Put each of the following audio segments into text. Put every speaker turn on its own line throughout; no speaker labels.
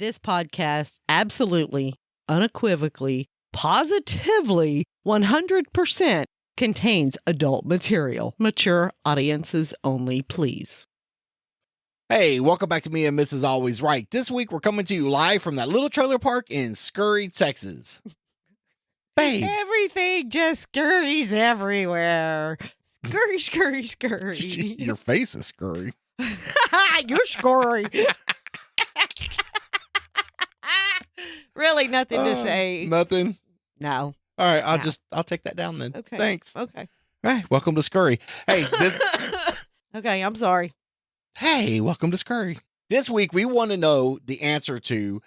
This podcast absolutely, unequivocally, positively, 100% contains adult material. Mature audiences only, please.
Hey, welcome back to Me and Mrs. Always Right. This week, we're coming to you live from that little trailer park in Scurry, Texas. Babe.
Everything just scurries everywhere. Scurry, scurry, scurry.
Your face is scurry.
You're scurry. Really nothing to say.
Nothing?
No.
All right, I'll take that down then.
Okay.
Thanks.
Okay.
All right, welcome to Scurry. Hey,
Okay, I'm sorry.
Hey, welcome to Scurry. This week, we want to know the answer to,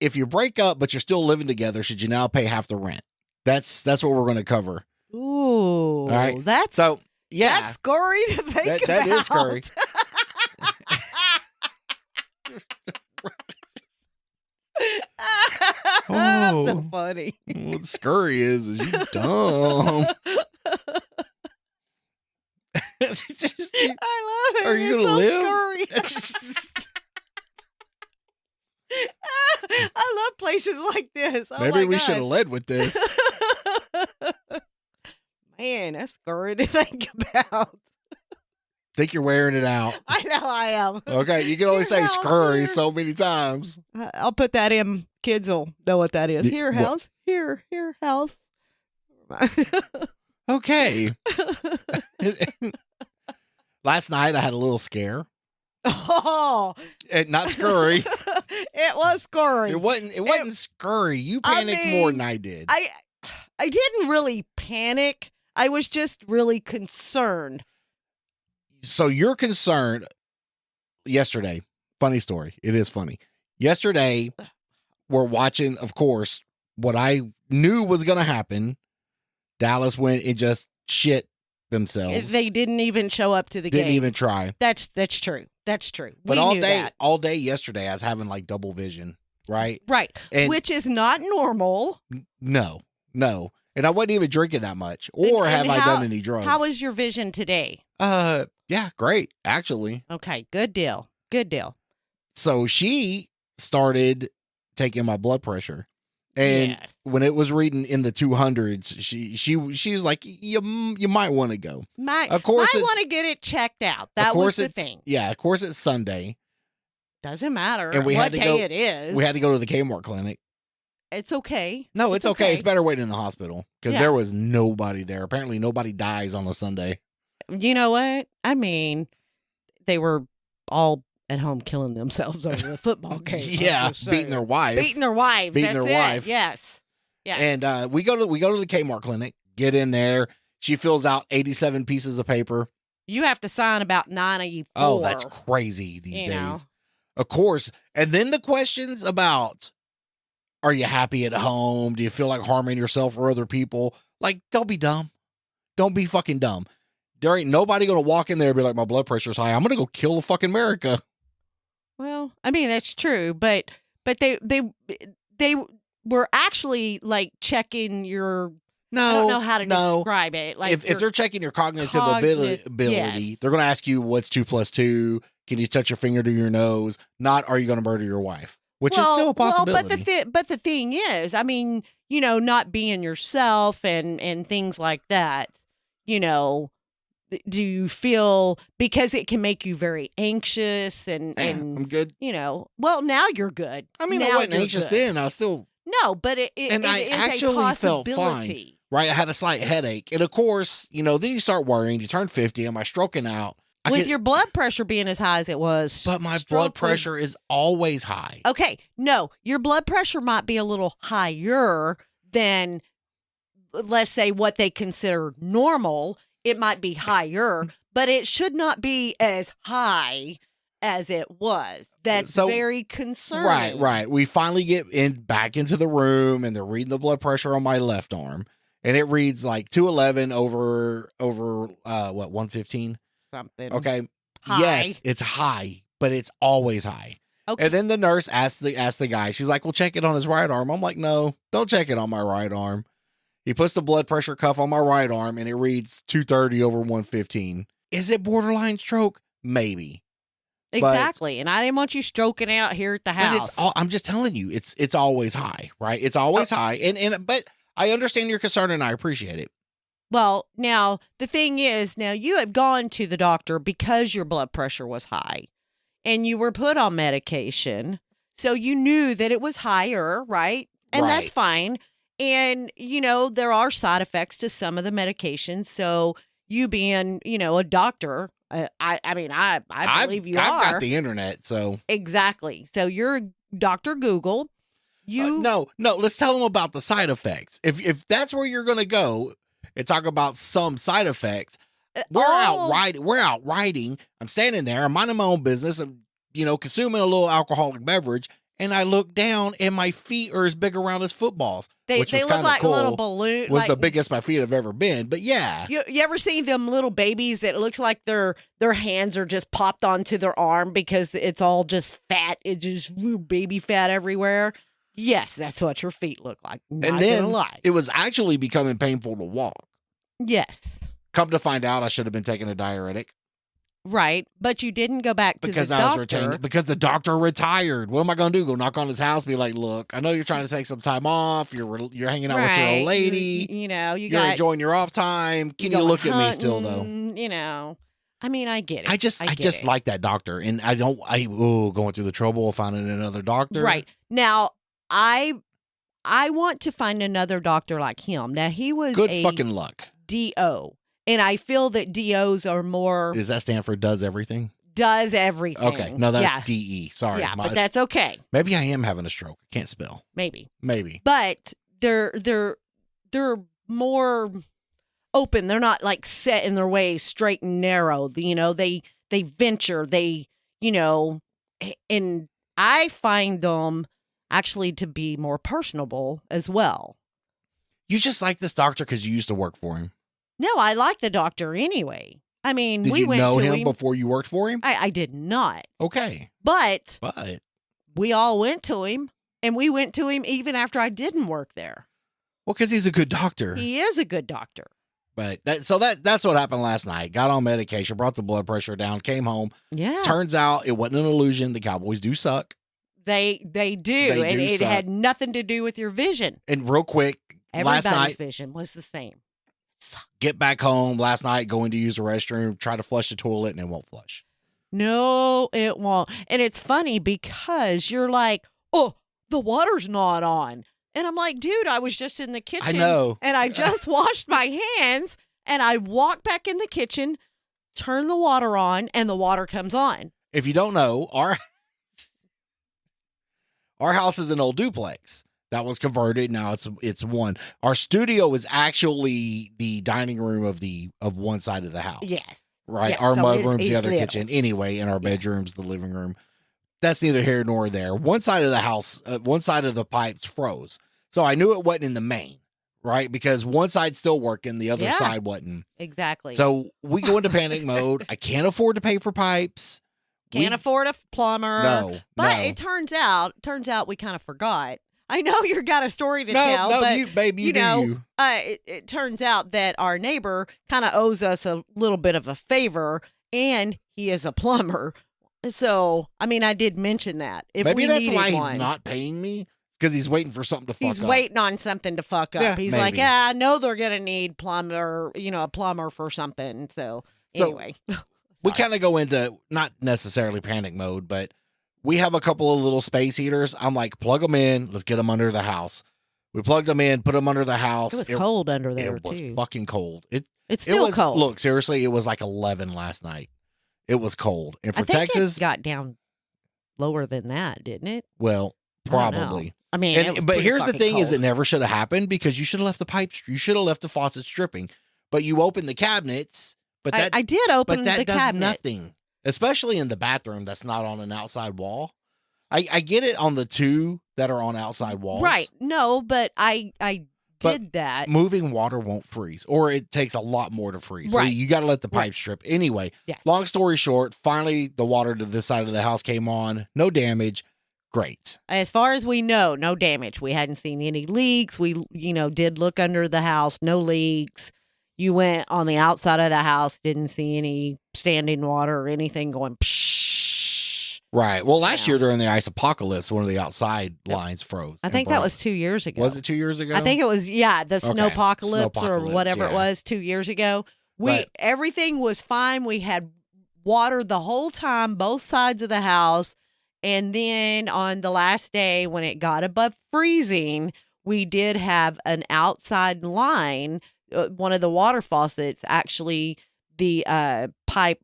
if you break up but you're still living together, should you now pay half the rent? That's what we're going to cover.
Ooh.
All right.
That's scurry to think about.
That is scurry.
That's so funny.
What scurry is you dumb.
I love it.
Are you
It's
gonna
so
live?
scurry. I love places like this. Oh
Maybe
my
we
God.
should have led with this.
Man, that's scurry to think about.
Think you're wearing it out.
I know I am.
Okay, you can only
Here,
say
house,
scurry
here.
so many times.
I'll put that in. Kids will know what that is. Here,
What?
house. Here, house.
Okay. Last night I had a little scare.
Oh,
Not scurry.
it was scurry.
It wasn't scurry. You panicked more than I did.
I didn't really panic. I was just really concerned.
So you're concerned. Yesterday, funny story. It is funny. Yesterday, we're watching, of course, what I knew was going to happen. Dallas went and just shit themselves.
They didn't even show up to the game.
Didn't even try.
That's true. That's true.
But
we
all
knew
day,
that.
all day yesterday, I was having like double vision, right?
Right.
And
Which is not normal.
no. And I wasn't even drinking that much. Or
And
have I
how-
done any drugs?
How is your vision today?
Yeah, great, actually.
Okay, good deal. Good deal.
So she started taking my blood pressure. And
Yes.
when it was reading in the 200s, she's like, you might want to go. Of course
I
it's-
want to get it checked out.
Of
That
course
was the
it's-
thing.
Yeah, of course it's Sunday.
Doesn't matter
And we
what
had to
day
go-
it is.
We had to go to the Kmart clinic.
It's okay.
No, it's okay. It's better waiting in the hospital because
Yeah.
there was nobody there. Apparently nobody dies on a Sunday.
You know what? I mean, they were all at home killing themselves over the football game.
Yeah, beating their wife.
Beating their wives.
Beating
That's
their
it.
wife.
Yes. Yeah.
And we go to the Kmart clinic, get in there. She fills out 87 pieces of paper.
You have to sign about 94.
Oh, that's crazy these
You
days.
know.
Of course. And then the questions about, are you happy at home? Do you feel like harming yourself or other people? Like, don't be dumb. Don't be fucking dumb. There ain't nobody going to walk in there and be like, my blood pressure's high. I'm going to go kill the fucking America.
Well, I mean, that's true, but they were actually like checking your.
No,
I don't know how to
no.
describe it. Like
If they're checking your cognitive
cognitive-
ability,
yes.
they're going to ask you what's 2 + 2. Can you touch your finger to your nose? Not, are you going to murder your wife? Which is still a possibility.
Well, but the thing is, I mean, you know, not being yourself and things like that. You know, do you feel, because it can make you very anxious and
I'm good.
you know, well, now you're good.
I mean,
now
I wasn't
you're
anxious
good.
then. I was still,
No, but it
And I
is
actually
a
felt fine.
possibility.
right. I had a slight headache. And of course, you know, then you start worrying. You turn 50. Am I stroking out?
With your blood pressure being as high as it was.
But my
stroke
blood
was-
pressure is always high.
Okay, no, your blood pressure might be a little higher than, let's say, what they consider normal. It might be higher, but it should not be as high as it was. That's
So-
very concerning.
Right. We finally get back into the room and they're reading the blood pressure on my left arm. And it reads like 211 over 115.
Something.
Okay.
High.
Yes, it's high, but it's always high.
Okay.
And then the nurse asked the guy, she's like, well, check it on his right arm. I'm like, no, don't check it on my right arm. He puts the blood pressure cuff on my right arm and it reads 230 over 115. Is it borderline stroke? Maybe.
Exactly. And I didn't want you stroking out here at the
But
house.
it's all, I'm just telling you, it's always high, right? It's always high. But I understand your concern and I appreciate it.
Well, now, the thing is, now you have gone to the doctor because your blood pressure was high and you were put on medication. So you knew that it was higher, right? And that's
Right.
fine. And, there are side effects to some of the medications. So you being, a doctor, I believe you
I've
are.
got the internet, so.
Exactly. So you're Dr. Google.
No, let's tell them about the side effects. If that's where you're going to go and talk about some side effects, we're out riding. I'm standing there. I'm minding my own business. I'm, consuming a little alcoholic beverage. And I look down and my feet are as big around as footballs.
They
which was
look
kinda
like
cool.
little balloons.
Was the biggest my feet have ever been. But yeah.
You ever seen them little babies that looks like their hands are just popped onto their arm because it's all just fat. It's just baby fat everywhere. Yes, that's what your feet look like. Not
And then
gonna lie.
it was actually becoming painful to walk.
Yes.
Come to find out, I should have been taking a diuretic.
Right. But you didn't go back to
Because
the
I was
doctor.
retained. Because the doctor retired. What am I going to do? Go knock on his house? Be like, look, I know you're trying to take some time off. You're hanging out with your old lady.
You
You're enjoying your off time. Can you
going
look at me still though?
hunting, I mean, I get it.
I just like that doctor, and going through the trouble of finding another doctor.
Right. Now, I want to find another doctor like him. Now, he was
Good
a
fucking luck.
DO, and I feel that DOs are more
Does that stand for does everything?
does everything.
Okay. No, that's
yeah.
DE. Sorry.
Yeah, but that's okay.
Maybe I am having a stroke. I can't spell.
Maybe.
But
they're more open. They're not like set in their ways, straight and narrow. They venture. And I find them actually to be more personable as well.
you just like this doctor because you used to work for him.
No, I like the doctor anyway. I mean,
Did
we
you
went
know
to
him before you worked for him?
I did not,
Okay.
but
But
we all went to him, and we went to him even after I didn't work there.
well, because he's a good doctor.
He is a good doctor.
But that's what happened last night. Got on medication, brought the blood pressure down, came home.
Yeah,
Turns out it wasn't an illusion. The Cowboys do suck.
they do, and it
suck.
had nothing to do with your vision.
And real quick,
Everybody's
last night,
vision was the same.
get back home last night, going to use the restroom, try to flush the toilet, and it won't flush.
No, it won't. And it's funny because you're like, oh, the water's not on. And I'm like, dude, I was just in the kitchen.
I know.
And I just washed my hands and I walk back in the kitchen, turn the water on, and the water comes on.
If you don't know, our house is an old duplex that was converted. Now it's one. Our studio is actually the dining room of one side of the house.
Yes.
Right.
Yeah,
Our
so
mud
it's-
room's the
it's
other
little.
kitchen. Anyway, in our
Yes.
bedroom's the living room. That's neither here nor there. One side of the house, one side of the pipes froze. So I knew it wasn't in the main, right? Because one side's still working, the other
Yeah.
side wasn't.
Exactly.
So we go into panic mode. I can't afford to pay for pipes.
Can't afford a plumber.
No.
But
no.
it turns out we kind of forgot. I know you got a story to
no,
tell,
no,
but
you, baby, you do
know,
you.
it turns out that our neighbor kind of owes us a little bit of a favor, and he is a plumber. So, I mean, I did mention that. If
Maybe
we
that's
needed
why
one,
he's not paying me, because he's waiting for something to fuck
he's
up.
waiting on something to fuck up.
Yeah,
He's like,
maybe.
yeah, I know they're gonna need a plumber for something. So anyway,
We kind of go into not necessarily panic mode, but we have a couple of little space heaters. I'm like, plug them in. Let's get them under the house. We plugged them in, put them under the house.
it was cold under there
It was
too.
fucking cold.
It's
It
still
was,
cold.
Look, seriously, it was like 11 last night. It was cold. And for
I think
Texas,
it got down lower than that, didn't it?
well,
I don't know.
probably.
I mean, it was
But
pretty
here's the
fucking
thing: is
cold.
it never should have happened because you should have left the pipes. You should have left the faucets dripping. But you open the cabinets. But that
I did open
but that
the
does
cabinet.
nothing, especially in the bathroom that's not on an outside wall. I get it on the two that are on outside walls.
Right. No, but I
But
did that.
Moving water won't freeze, or it takes a lot more to freeze. So
Right.
you got to let the
Right.
pipes strip. Anyway,
Yes.
long story short, finally the water to this side of the house came on. No damage. Great.
As far as we know, no damage. We hadn't seen any leaks. We, did look under the house, no leaks. You went on the outside of the house, didn't see any standing water or anything going psh.
Right. Well, last
Yeah.
year during the ice apocalypse, one of the outside lines froze.
I
and
think that
broke.
was 2 years ago.
Was it 2 years ago?
I think it was, the snowpocalypse or
Snowpocalypse,
whatever it
yeah.
was 2 years ago.
But-
Everything was fine. We had water the whole time, both sides of the house. And then on the last day when it got above freezing, we did have an outside line. One of the water faucets, actually, the pipe,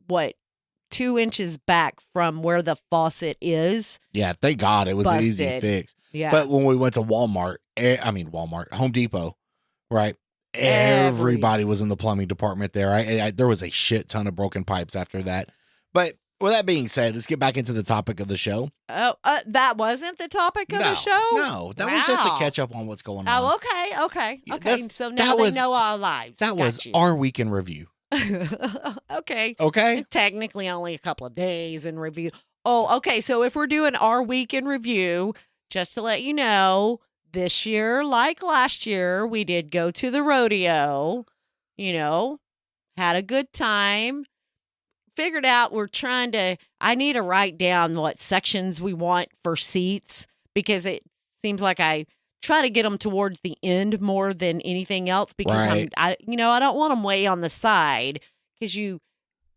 2 inches back from where the faucet is.
Yeah, thank God it was an easy
Busted.
fix.
Yeah.
But when we went to Walmart, Home Depot, right? Everybody was in the plumbing department there. There was a shit ton of broken pipes after that. But with that being said, let's get back into the topic of the show.
That wasn't the topic of the show?
No, that was just to
Wow.
catch up on what's going on.
Oh, okay.
Yeah,
Okay. So now they know our lives.
That was our week in review.
Okay.
Okay?
Technically only a couple of days in review. Oh, okay. So if we're doing our week in review, just to let you know, this year, like last year, we did go to the rodeo, had a good time. Figured out I need to write down what sections we want for seats because it seems like I try to get them towards the end more than anything else because
Right.
I don't want them way on the side because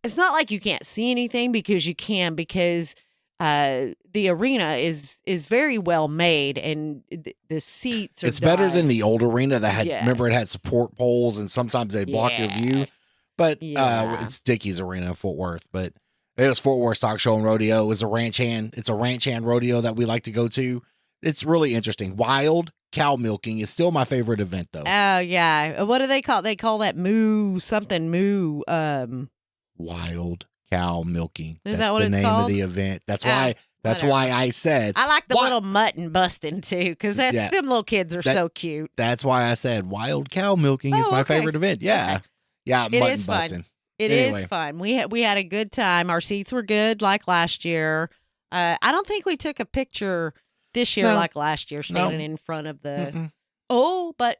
it's not like you can't see anything because you can because the arena is very well made and the seats are
It's better
done.
than the old arena that had,
Yes.
remember, it had support poles and sometimes they'd block your view.
Yes.
But
Yeah.
it's Dickies Arena in Fort Worth. But it was Fort Worth Stock Show and Rodeo. It was a ranch hand. It's a ranch hand rodeo that we like to go to. It's really interesting. Wild cow milking is still my favorite event, though.
Oh yeah. What do they call? They call that moo something moo.
Wild cow milking.
Is
That's
that what
the
it's
name
called?
of the event. That's
whatever.
why I said.
I like the
Why-
little mutton busting too, because them little kids are so cute.
That's why I said wild cow milking is
Oh,
my
okay.
favorite event. Yeah.
Okay.
Yeah,
It
mutton
is fun.
busting.
It is
Anyway.
fun. We had a good time. Our seats were good, like last year. I don't think we took a picture this year
No.
like last year, standing in front of the.
Mm-mm.
Oh, but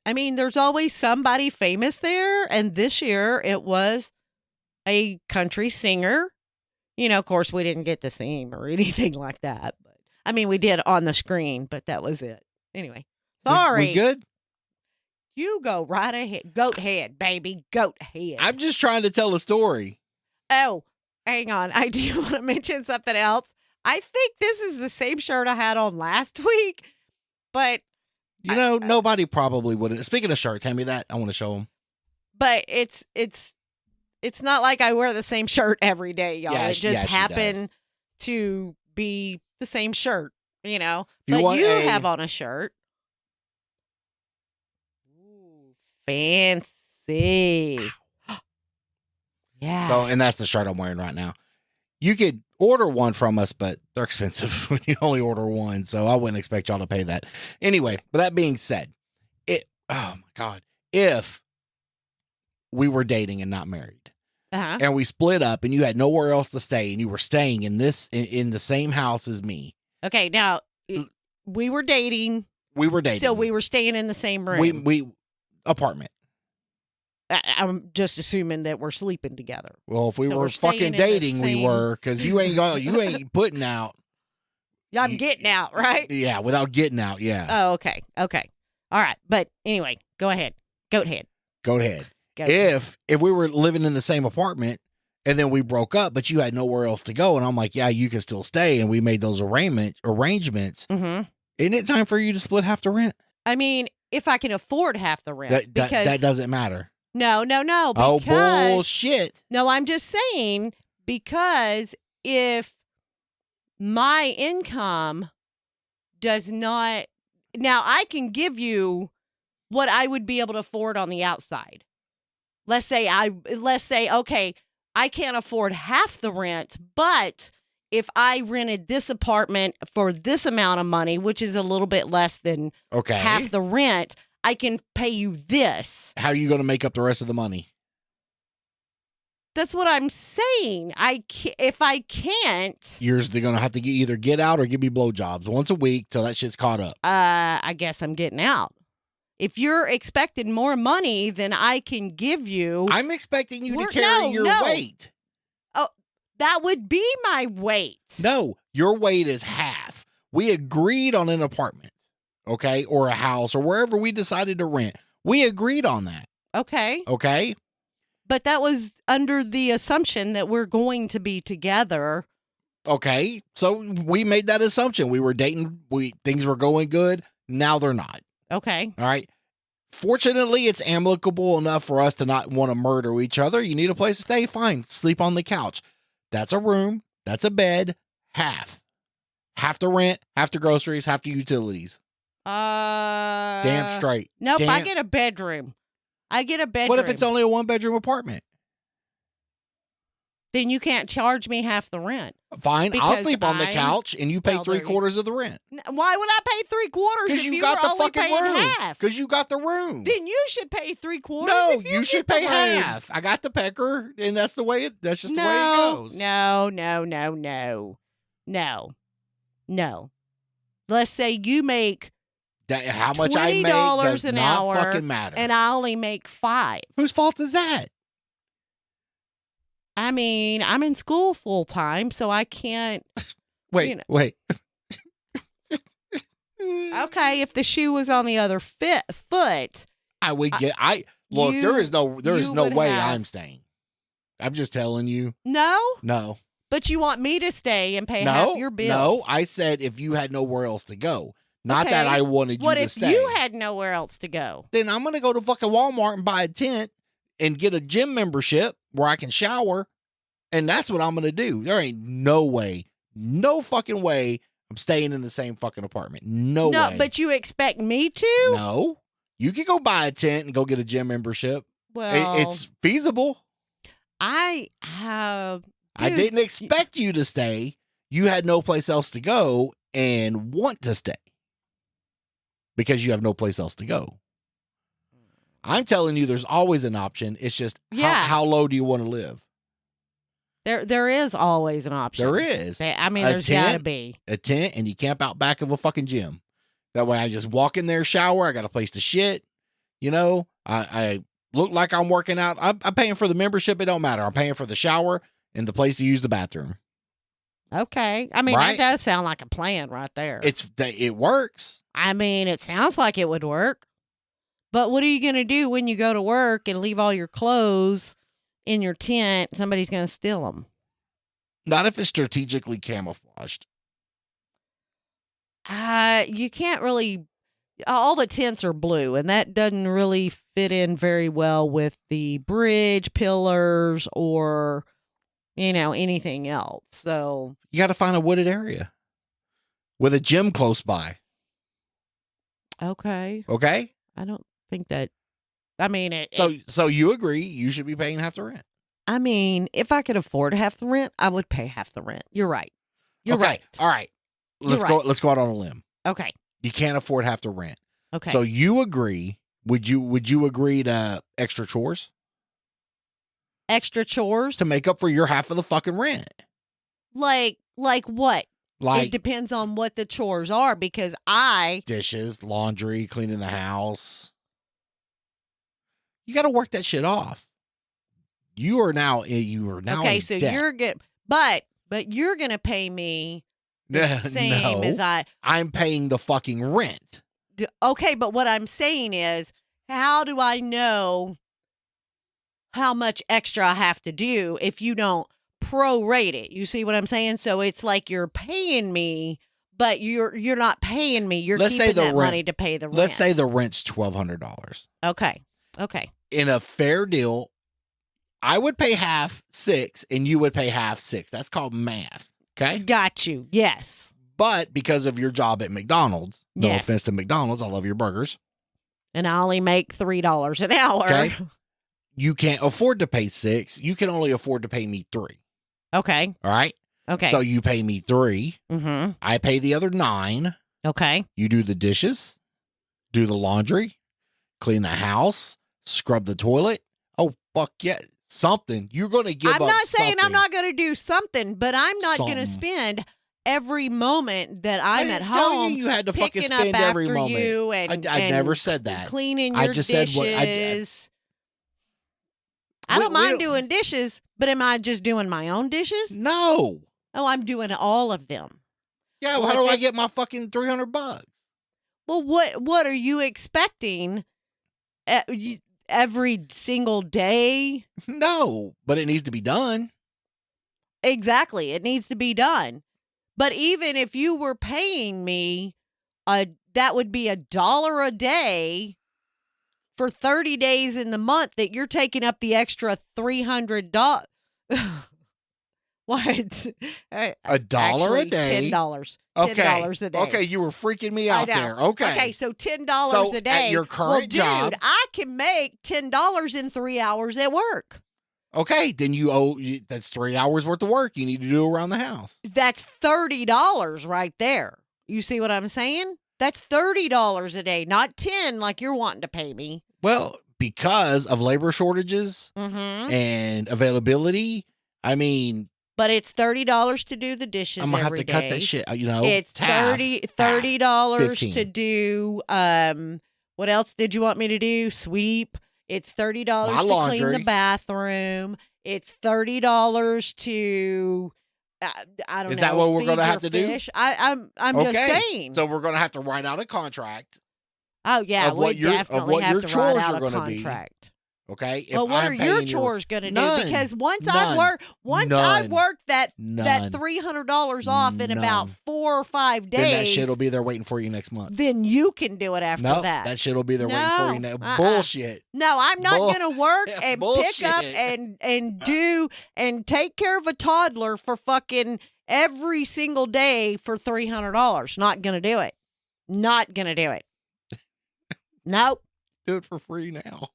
I mean, there's always somebody famous there, and this year it was a country singer. Of course, we didn't get to see him or anything like that. But I mean, we did on the screen, but that was it. Anyway, sorry.
We good?
You go right ahead. Goat head, baby. Goat head.
I'm just trying to tell a story.
Oh, hang on. I do want to mention something else. I think this is the same shirt I had on last week, but
Nobody probably wouldn't. Speaking of shirts, hand me that. I want to show them.
it's not like I wear the same shirt every day, y'all.
Yeah,
it just
she
happened to be the same shirt,
you
but
want
you
a-
have on a shirt. Ooh, fancy. Yeah.
So, and that's the shirt I'm wearing right now. You could order one from us, but they're expensive when you only order one. So I wouldn't expect y'all to pay that. Anyway, but that being said, oh my God, if we were dating and not married
Uh-huh.
and we split up and you had nowhere else to stay and you were staying in the same house as me,
Okay, now we were dating,
we were dating.
so we were staying in the same room.
we apartment.
I'm just assuming that we're sleeping together.
Well, if we
So
were
we're staying
fucking
in the
dating, we
same-
were, because you ain't putting out.
I'm getting out, right?
Yeah, without getting out. Yeah.
Oh, okay. Okay. All right. But anyway, go ahead. Goat head.
Go ahead.
Goat head.
If we were living in the same apartment and then we broke up, but you had nowhere else to go, and I'm like, yeah, you can still stay, and we made those arrangements.
Mm-hmm.
Isn't it time for you to split half the rent?
I mean, if I can afford half the rent, because
That doesn't matter.
no.
Oh,
Because
bullshit.
no, I'm just saying because if my income does not, now I can give you what I would be able to afford on the outside. Let's say, okay, I can't afford half the rent, but if I rented this apartment for this amount of money, which is a little bit less than
Okay.
half the rent, I can pay you this.
How are you going to make up the rest of the money?
That's what I'm saying. If I can't,
You're going to have to either get out or give me blowjobs once a week till that shit's caught up.
I guess I'm getting out. If you're expecting more money than I can give you,
I'm expecting you to
We're-
carry
no,
your
no.
weight.
That would be my weight.
No, your weight is half. We agreed on an apartment, okay, or a house or wherever we decided to rent. We agreed on that,
Okay.
okay?
But that was under the assumption that we're going to be together.
Okay, so we made that assumption. We were dating. Things were going good. Now they're not.
Okay.
All right. Fortunately, it's amicable enough for us to not want to murder each other. You need a place to stay? Fine. Sleep on the couch. That's a room. That's a bed. Half. Half the rent, half the groceries, half the utilities. Damn straight.
Nope,
Damn.
I get a bedroom. I get a bedroom.
What if it's only a 1-bedroom apartment?
Then you can't charge me half the rent.
Fine, I'll
Because
sleep on the couch and you pay
Well, there you-
3/4 of the rent.
Why would I pay 3/4
Because
if
you
you
got
were
the
only
fucking
paying
room.
half?
Because you got the room.
Then you should pay 3/4.
No,
if
you should
get
pay
the room.
half. I got the pecker, and that's the way that's just the way it
No,
goes.
no. Let's say you make
How much I make
$20
does
an
not
hour,
fucking matter.
and I only make 5.
Whose fault is that?
I mean, I'm in school full time, so I can't.
Wait,
You know.
wait.
Okay, if the shoe was on the other foot,
I would get. Look.
you-
There is no
you would
way
have-
I'm staying. I'm just telling you.
no.
No.
But you want me to stay and pay
No.
half your bills.
No. I said if you had nowhere else to go, not that
Okay.
I wanted you
What
to
if
stay.
you had nowhere else to go?
Then I'm gonna go to fucking Walmart and buy a tent and get a gym membership where I can shower, and that's what I'm gonna do. There ain't no way, no fucking way I'm staying in the same fucking apartment. No way.
But you expect me to?
No. You can go buy a tent and go get a gym membership.
Well,
It's feasible.
I have.
I
Dude,
didn't expect you to stay. You had no place else to go and want to stay because you have no place else to go. I'm telling you, there's always an option. It's just
Yeah.
how low do you want to live?
There is always an option.
There is
I mean,
A
there's got to
tent?
be.
a tent, and you camp out back of a fucking gym. That way, I just walk in there, shower. I got a place to shit. You know, I look like I'm working out. I'm paying for the membership. It don't matter. I'm paying for the shower and the place to use the bathroom.
Okay. I mean,
Right?
that does sound like a plan right there.
It works.
I mean, it sounds like it would work. But what are you going to do when you go to work and leave all your clothes in your tent? Somebody's going to steal them.
Not if it's strategically camouflaged.
You can't really. All the tents are blue, and that doesn't really fit in very well with the bridge pillars or, anything else. So,
You got to find a wooded area with a gym close by.
okay.
Okay.
I don't think that. I mean,
So you agree you should be paying half the rent.
I mean, if I could afford half the rent, I would pay half the rent. You're right. You're
Okay.
right.
All right.
You're
Let's
right.
go out on a limb.
Okay.
You can't afford half the rent.
Okay.
So you agree. Would you agree to extra chores
Extra chores?
to make up for your half of the fucking rent?
Like what? It
Like
depends on what the chores are because I
dishes, laundry, cleaning the house. You got to work that shit off. You are now
okay,
in
so
debt.
you're good, but you're gonna pay me the same
No,
as I.
I'm paying the fucking rent.
Okay, but what I'm saying is, how do I know how much extra I have to do if you don't prorate it? You see what I'm saying? So it's like you're paying me, but you're not paying me. You're
Let's say
keeping
the
that
rent-
money to pay the rent.
Let's say the rent's $1,200.
Okay.
In a fair deal, I would pay half $6 and you would pay half $6. That's called math. Okay.
Got you. Yes.
But because of your job at McDonald's, no
Yes.
offense to McDonald's, I love your burgers.
And I only make $3 an hour.
Okay. You can't afford to pay $6. You can only afford to pay me $3.
Okay.
All right.
Okay.
So you pay me $3.
Mm-hmm.
I pay the other $9.
Okay.
You do the dishes, do the laundry, clean the house, scrub the toilet. Oh, fuck yeah. Something. You're going to give
I'm
up
not saying I'm
something.
not going to do something, but I'm not going to
Something.
spend every moment that
I
I'm
didn't
at
tell
home
you had to fucking
picking up
spend every
after
moment.
you and
I
and
never said that.
cleaning
I
your
just said
dishes.
what-
I don't mind
don't-
doing dishes, but am I just doing my own dishes?
No.
Oh, I'm doing all of them.
Yeah,
Well,
how do
if
I
it-
get my fucking $300?
Well, what are you expecting every single day?
No, but it needs to be done.
Exactly. It needs to be done. But even if you were paying me, that would be $1 a day for 30 days in the month that you're taking up the extra $300. What?
$1 a
Actually,
day.
$10.
Okay.
$10 a day.
Okay, you were freaking me
I
out
know.
there. Okay.
Okay, so $10
So,
a day.
at your
well,
current
dude,
job-
I can make $10 in 3 hours at work.
Okay, then that's 3 hours worth of work you need to do around the house.
That's $30 right there. You see what I'm saying? That's $30 a day, not 10 like you're wanting to pay me.
Well, because of labor shortages
Mm-hmm.
and availability, I mean,
But it's $30 to do the dishes
I'm gonna have
every
to cut
day.
that shit. You know,
It's
half.
$30 to
15.
do what else did you want me to do? Sweep. It's $30
My
to clean
laundry.
the bathroom. It's $30 to I don't know.
Is that what we're
feed
gonna
your
have to do?
fish. I'm just
Okay.
saying.
So we're gonna have to write out a contract.
Oh yeah,
of what
we
your- of
definitely
what
have
your
to write
chores
out
are
a
gonna be.
contract.
Okay. If
Well, what
I'm
are your
paying
chores going to do?
None.
Because once
None.
I
None.
worked that
None.
$300 off in about
None.
4 or 5 days,
Then that shit'll be there waiting for you next month.
then you can do it after
No,
that.
shit'll be there waiting for you
No,
next.
uh-uh.
Bullshit.
No, I'm not
Bull-
going to work and pick up
Bullshit.
and do and take care of a toddler for fucking every single day for $300. Not going to do it. Not going to do it. Nope.
Do it for free now.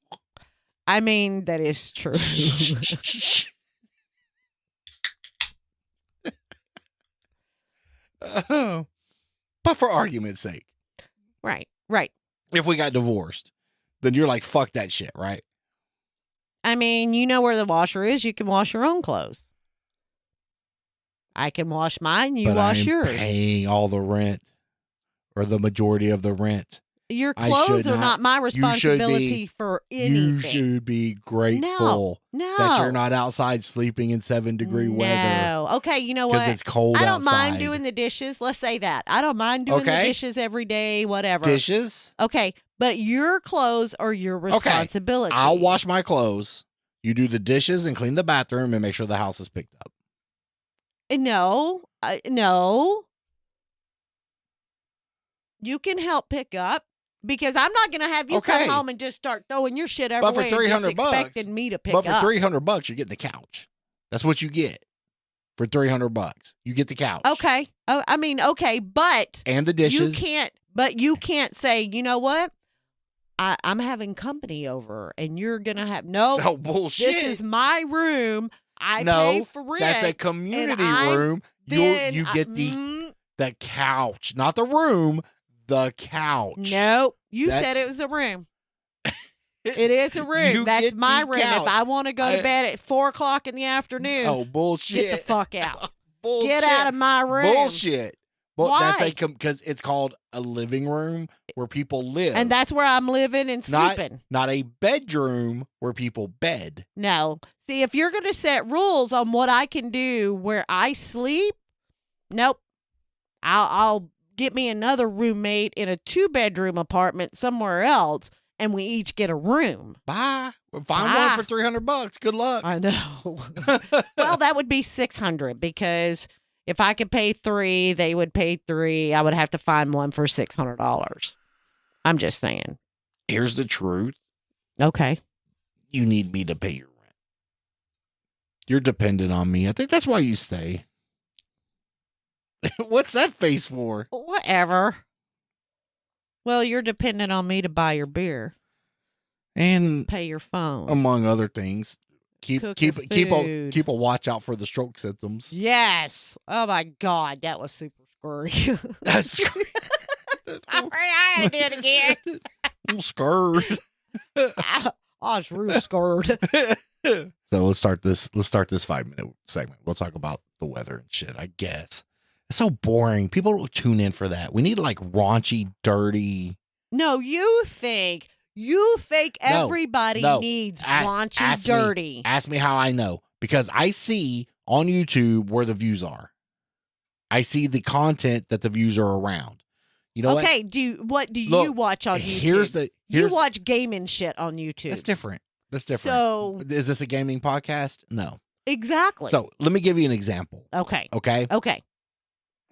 I mean, that is true.
But for argument's sake,
Right. Right.
if we got divorced, then you're like, fuck that shit, right?
I mean, you know where the washer is. You can wash your own clothes. I can wash mine. You
But
wash
I'm
yours.
paying all the rent or the majority of the rent.
Your
I
clothes
should
are not my
you should
responsibility for anything.
You should be grateful
No.
that you're not outside sleeping in 7-degree weather
No. Okay, you know
because
what?
it's cold
I don't mind
outside.
doing the dishes. Let's say that. I don't mind doing the
Okay.
dishes every day, whatever.
dishes.
Okay, but your clothes are your responsibility.
I'll wash my clothes. You do the dishes and clean the bathroom and make sure the house is picked up.
No. No. You can help pick up because I'm not going to have you
Okay.
come home and just start throwing your shit
But
everywhere
for
and just
$300 bucks-
expecting me to pick
But for
up.
$300, you're getting the couch. That's what you get. For $300, you get the couch.
Okay. Oh, I mean, okay, but
And the dishes.
you can't say, you know what? I'm having company over and you're going to have, no,
Oh, bullshit.
this is my room. I
No,
pay for rent.
That's a community
I'm-
room.
Then
You get the
mm,
couch, not the room, the couch.
no, you
That's-
said it was a room. It is a room.
You
That's
get
my
the
room.
couch.
If I want to go to bed at 4:00 in the afternoon,
Oh, bullshit.
get the fuck out.
Bullshit.
Get out of my room.
Bullshit. Well, that's
Why?
because it's called a living room where people live.
And that's where I'm living and
Not-
sleeping.
not a bedroom where people bed.
No. See, if you're going to set rules on what I can do where I sleep, nope. I'll get me another roommate in a 2-bedroom apartment somewhere else, and we each get a room.
Bye. Find
Bye.
one for $300. Good luck.
I know. Well, that would be $600 because if I could pay 3, they would pay 3. I would have to find one for $600. I'm just saying.
Here's the truth.
Okay.
You need me to pay your rent. You're dependent on me. I think that's why you stay. What's that face for?
Whatever. Well, you're dependent on me to buy your beer,
And
pay your phone.
among other things, keep
Cook your food.
keep a watch out for the stroke symptoms.
Yes. Oh my God, that was super scary. Sorry,
That's
I had to do it again.
I'm scared.
I was real scared.
So let's start this 5-minute segment. We'll talk about the weather and shit, I guess. It's so boring. People don't tune in for that. We need like raunchy, dirty.
No, you think You think
No,
everybody
no.
needs
A-
raunchy,
ask me.
dirty.
Ask me how I know. Because I see on YouTube where the views are. I see the content that the views are around. You know
Okay, what do
Look,
you watch on
Here's
YouTube?
the
You watch gaming shit on YouTube.
That's different. That's different.
So
is this a gaming podcast? No.
exactly.
So let me give you an example.
Okay.
Okay.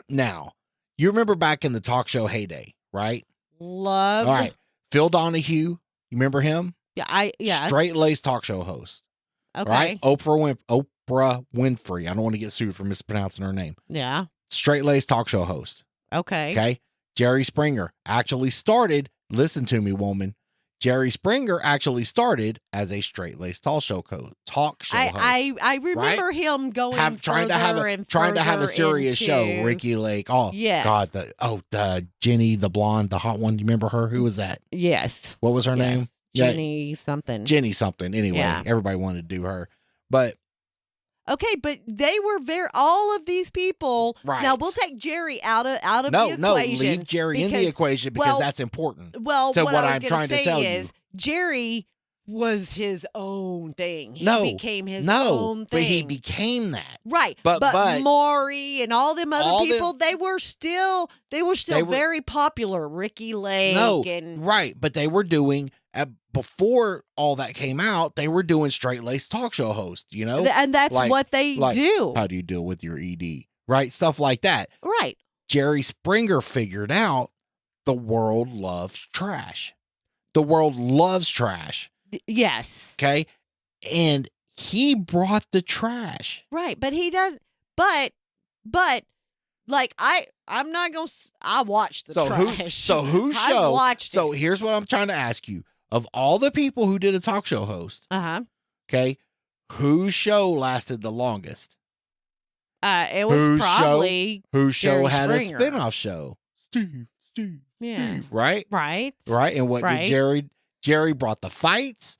Now, you remember back in the talk show heyday, right?
Love.
All right. Phil Donahue, you remember him?
Yeah, yes.
Straight laced talk show host.
Okay.
Right? Oprah Winfrey. I don't want to get sued for mispronouncing her name.
Yeah.
Straight laced talk show host.
Okay.
Okay. Jerry Springer actually started, listen to me, woman. Jerry Springer actually started as a straight laced talk show host.
I remember him going
trying to have a serious show. Ricky Lake. Oh
yes.
God, the Jenny, the blonde, the hot one. You remember her? Who was that?
Yes.
What was her name?
Jenny something.
Jenny something. Anyway,
Yeah.
everybody wanted to do her. But
okay, but they were all of these people.
Right.
Now we'll take Jerry out of the equation.
No, leave Jerry in the equation because that's important.
Well,
to
what
what
I was
I'm
gonna
trying to
say
tell
is
you.
Jerry was his own thing. He
No,
became his own thing.
but he became that.
Right.
But
Maury and all them other
all
people, they were still very popular. Ricky Lake and
right. But they were doing before all that came out, they were doing straight laced talk show hosts, you know?
and that's what they do.
How do you deal with your ED? Right? Stuff like that.
Right.
Jerry Springer figured out the world loves trash. The world loves trash.
Yes.
Okay. And he brought the trash.
Right. But he does. But like I'm not going to, I watched the trash.
Whose show?
I watched it.
Here's what I'm trying to ask you. Of all the people who did a talk show host, okay, whose show lasted the longest?
It was probably
whose show
Jerry
had
Springer.
a spinoff show? Steve,
Yeah.
right?
Right.
And what did Jerry brought the fights,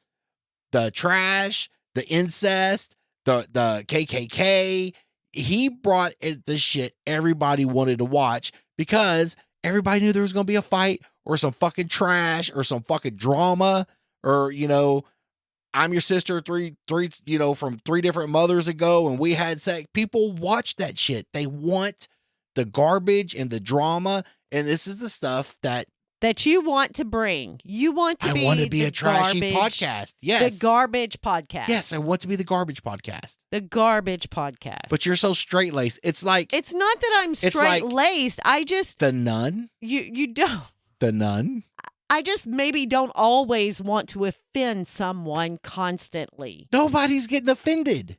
the trash, the incest, the KKK. He brought the shit everybody wanted to watch because everybody knew there was going to be a fight or some fucking trash or some fucking drama or, you know, I'm your sister three, from 3 different mothers ago and we had sex. People watch that shit. They want the garbage and the drama. And this is the stuff that
you want to bring. You want to
I want to be a trashy podcast. Yes.
The garbage podcast.
Yes, I want to be the garbage podcast.
The garbage podcast.
But you're so straight-laced. It's like
it's not that I'm straight-laced. I just
The Nun.
You don't.
The Nun.
I just maybe don't always want to offend someone constantly.
Nobody's getting offended.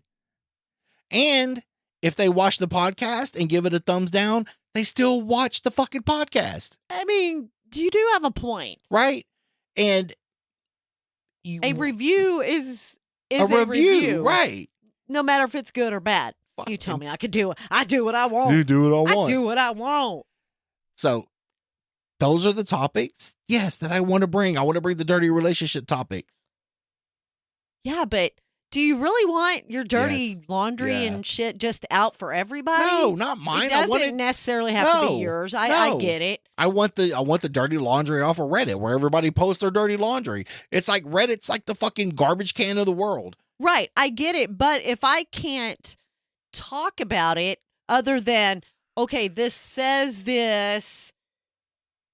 And if they watch the podcast and give it a thumbs down, they still watch the fucking podcast.
I mean, you do have a point.
Right? And
a review is
a review. Right.
No matter if it's good or bad. You tell me I could do it. I do what I want.
You do what I want.
I do what I want.
So those are the topics, yes, that I want to bring. I want to bring the dirty relationship topics.
Yeah, but do you really want your dirty laundry and shit just out for everybody?
No, not mine.
It doesn't necessarily have to be yours. I get it.
I want the dirty laundry off of Reddit where everybody posts their dirty laundry. It's like Reddit's like the fucking garbage can of the world.
Right. I get it. But if I can't talk about it other than, okay, this says this,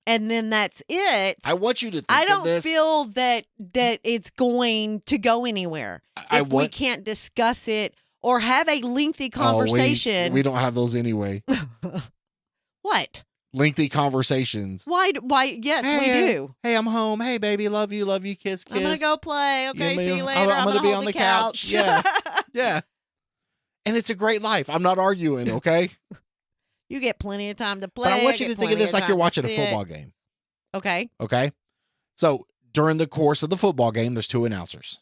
and then that's it.
I want you to think
I
of
don't
this.
feel that it's going to go anywhere if we can't discuss it or have a lengthy conversation.
We don't have those anyway.
What?
Lengthy conversations.
Why? Yes, we do.
Hey, I'm home. Hey, baby, love you, kiss, kiss.
I'm gonna go play. Okay, see you later.
I'm gonna be on the couch. Yeah, yeah. And it's a great life. I'm not arguing. Okay.
You get plenty of time to play.
But I want you to think of this like you're watching a football game.
Okay.
Okay. So during the course of the football game, there's 2 announcers,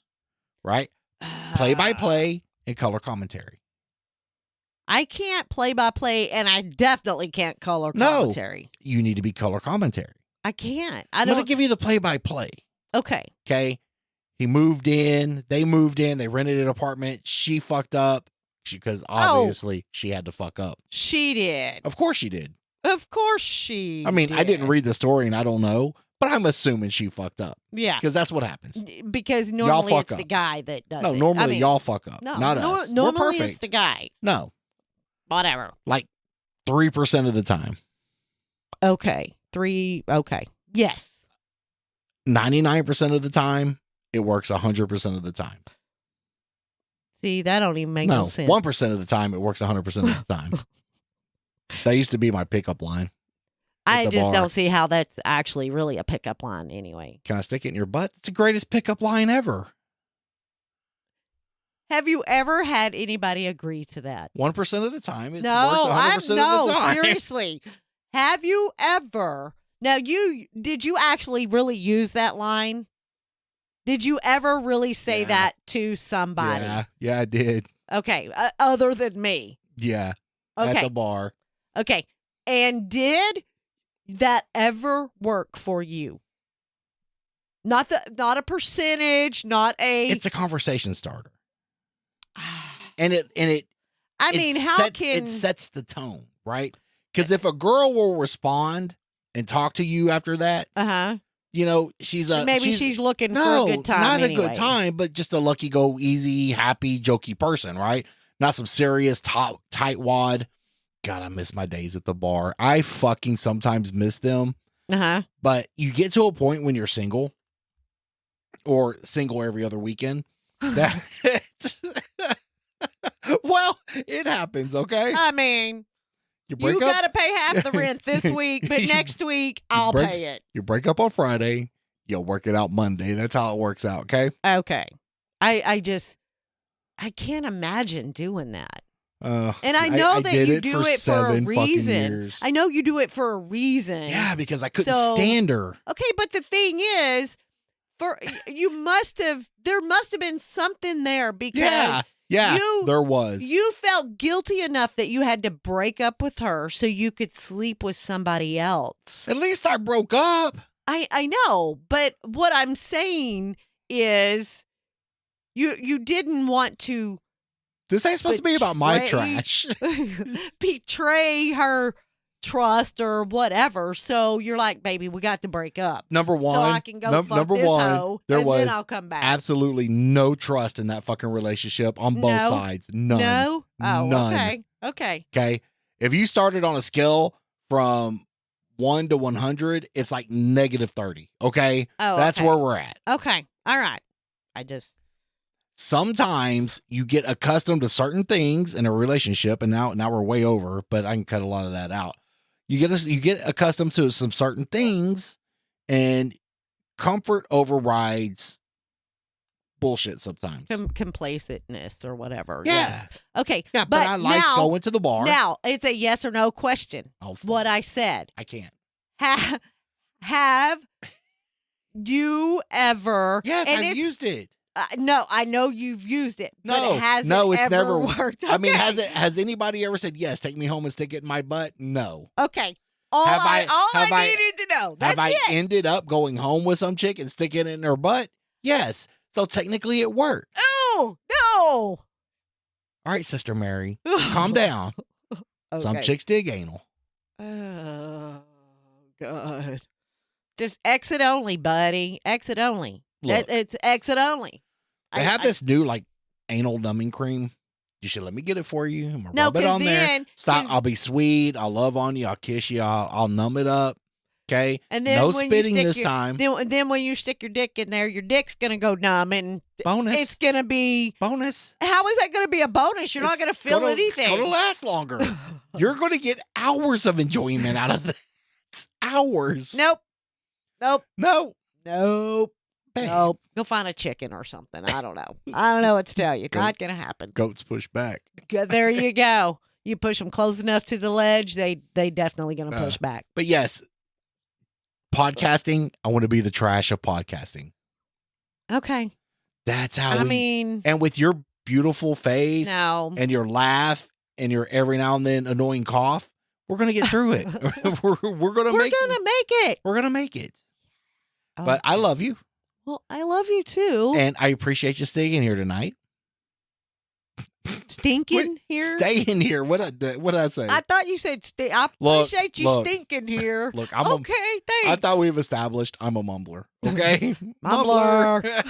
right? Play-by-play and color commentary.
I can't play-by-play, and I definitely can't color commentary.
No, you need to be color commentary.
I can't.
I'm going to give you the play-by-play.
Okay.
Okay. He moved in. They moved in. They rented an apartment. She fucked up. Because obviously she had to fuck up.
She did.
Of course she did.
Of course she
I mean,
did.
I didn't read the story and I don't know, but I'm assuming she fucked up
Yeah.
because that's what happens.
Because normally
fuck
it's the
up.
guy that does
No,
it.
normally
I mean,
y'all fuck up,
no,
not us. We're
Normally it's
perfect.
the guy.
No,
Whatever.
like 3% of the time.
Okay. 3. Okay. Yes.
99% of the time, it works 100% of the time.
See, that don't even make no sense.
1% of the time, it works 100% of the time. That used to be my pickup line.
I
the
just
bar.
don't see how that's actually really a pickup line anyway.
Can I stick it in your butt? It's the greatest pickup line ever.
Have you ever had anybody agree to that?
1% of the time, it's
No,
worked 100% of the time.
seriously. Have you ever? Now, did you actually really use that line? Did you ever really say
Yeah.
that to somebody?
Yeah, I did.
Okay, other than me.
Yeah, at
Okay,
the bar.
okay. And did that ever work for you? Not a percentage, not a.
It's a conversation starter, and it
I mean, how can
it sets the tone, right? Because if a girl will respond and talk to you after that, you know, she's
looking for
no,
a good time.
not
anyway.
a good time, but just a lucky go easy, happy, jokey person, right? Not some serious tightwad. God, I miss my days at the bar. I fucking sometimes miss them. But you get to a point when you're single, or single every other weekend. That well, it happens. Okay,
I mean,
you
you got to pay half the rent this week, but next week I'll pay it.
You break up on Friday, you'll work it out Monday. That's how it works out. Okay.
Okay. I can't imagine doing that. And I know that you do it for a reason. I know you do it for a reason.
Yeah, because I couldn't stand her.
Okay, but the thing is, there must have been something there because
there was.
You felt guilty enough that you had to break up with her so you could sleep with somebody else.
At least I broke up.
I know, but what I'm saying is you didn't want to.
This ain't supposed to be about my trash.
Betray her trust or whatever. So you're like, baby, we got to break up.
Number one.
So I can go fuck this hoe,
there was
then I'll come back.
Absolutely no trust in that fucking relationship on both sides. None.
No? Oh,
none.
Okay.
Okay. If you started on a scale from 1 to 100, it's like -30. Okay.
Oh,
that's where we're at.
Okay. All right.
Sometimes you get accustomed to certain things in a relationship, and now we're way over, but I can cut a lot of that out. You get accustomed to some certain things, and comfort overrides bullshit sometimes.
Complacentness or whatever.
Yeah.
Yes. Okay.
Yeah, but I like going to the bar.
Now, it's a yes or no question.
Oh, fuck.
What I said.
I can't.
Have you ever?
Yes, I've used it.
No, I know you've used it.
No,
but has
no,
it
it's
ever
never
worked. Okay.
I mean, has anybody ever said yes? Take me home and stick it in my butt? No.
Okay. All I needed to know. That's
have I ended up going home with some chick and sticking it in her butt? Yes. So technically, it worked.
Oh no!
All right, Sister Mary, calm down.
Okay.
Some chicks dig anal.
Oh God! Just exit only, buddy. Exit only.
Look,
it's exit only.
They have this new like anal numbing cream. You should let me get it for you. I'm gonna rub it on there. Stop. I'll be sweet. I'll love on you. I'll kiss you. I'll numb it up. Okay.
And then
no spitting this time.
Then when you stick your dick in there, your dick's gonna go numb, and
bonus.
It's gonna be
bonus.
How is that gonna be a bonus? You're not gonna feel anything.
It's gonna last longer. You're gonna get hours of enjoyment out of this. Hours.
Nope.
No.
Nope. Go find a chicken or something. I don't know. I don't know what to tell you. Not going to happen.
Goats push back.
There you go. You push them close enough to the ledge, they definitely going to push back.
But yes, podcasting, I want to be the trash of podcasting.
Okay.
That's how
and
with your beautiful face
no.
and your laugh and your every now and then annoying cough, we're going to get through it. we're going to make
it.
We're going to make it.
Okay.
But I love you.
Well, I love you too.
And I appreciate you staying here tonight.
Stinking here?
Stay in here. What did I say?
I thought you said I
Look,
appreciate you
look.
stinking here.
Look,
Okay, thanks.
I thought we've established I'm a mumbler. Okay,
Mumbler.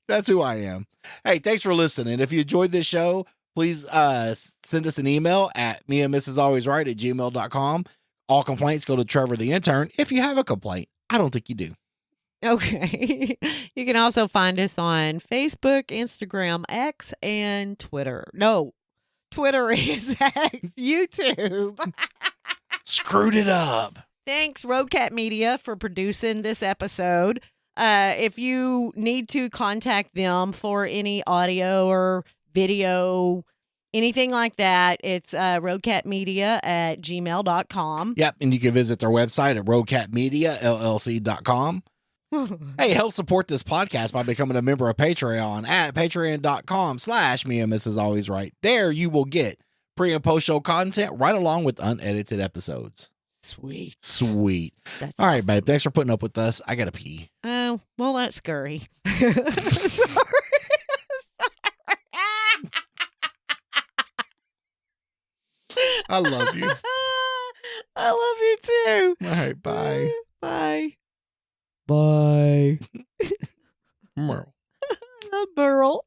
That's who I am. Hey, thanks for listening. If you enjoyed this show, please send us an email at meandmrsalwaysright@gmail.com. All complaints go to Trevor the intern. If you have a complaint, I don't think you do.
Okay. You can also find us on Facebook, Instagram, X, and Twitter. No, Twitter is X, YouTube.
Screwed it up.
Thanks, Roadcat Media, for producing this episode. If you need to contact them for any audio or video, anything like that, it's roadcatmedia@gmail.com.
Yep, and you can visit their website at roadcatmediallc.com. Hey, help support this podcast by becoming a member of Patreon at patreon.com/meandmrsalwaysright. There you will get pre and post show content right along with unedited episodes.
Sweet.
All
That's
right,
awesome.
babe. Thanks for putting up with us. I gotta pee.
Oh, well, that's scurry. Sorry.
I love you.
I love you too.
All right, bye.
Bye. Bye.
Merle.
Burl.